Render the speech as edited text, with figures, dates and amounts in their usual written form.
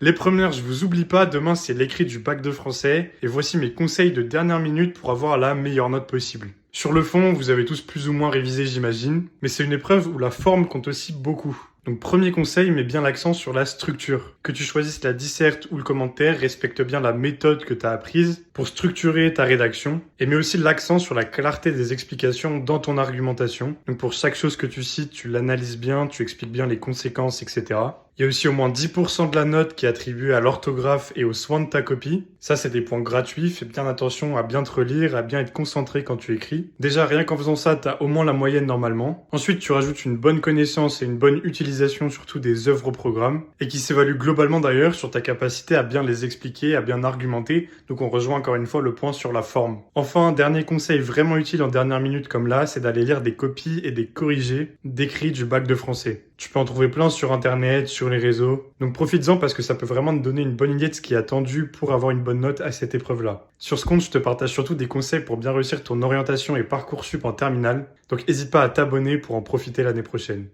Les premières, je vous oublie pas, demain c'est l'écrit du bac de français, et voici mes conseils de dernière minute pour avoir la meilleure note possible. Sur le fond, vous avez tous plus ou moins révisé, j'imagine, mais c'est une épreuve où la forme compte aussi beaucoup. Donc premier conseil, mets bien l'accent sur la structure. Que tu choisisses la disserte ou le commentaire, respecte bien la méthode que tu as apprise pour structurer ta rédaction, et mets aussi l'accent sur la clarté des explications dans ton argumentation. Donc pour chaque chose que tu cites, tu l'analyses bien, tu expliques bien les conséquences, etc. Il y a aussi au moins 10% de la note qui est attribuée à l'orthographe et au soin de ta copie. Ça, c'est des points gratuits. Fais bien attention à bien te relire, à bien être concentré quand tu écris. Déjà, rien qu'en faisant ça, t'as au moins la moyenne normalement. Ensuite, tu rajoutes une bonne connaissance et une bonne utilisation surtout des œuvres au programme et qui s'évalue globalement d'ailleurs sur ta capacité à bien les expliquer, à bien argumenter. Donc, on rejoint encore une fois le point sur la forme. Enfin, dernier conseil vraiment utile en dernière minute comme là, c'est d'aller lire des copies et des corrigés d'écrits du bac de français. Tu peux en trouver plein sur internet, sur les réseaux. Donc profites-en parce que ça peut vraiment te donner une bonne idée de ce qui est attendu pour avoir une bonne note à cette épreuve-là. Sur ce compte, je te partage surtout des conseils pour bien réussir ton orientation et Parcoursup en terminale. Donc n'hésite pas à t'abonner pour en profiter l'année prochaine.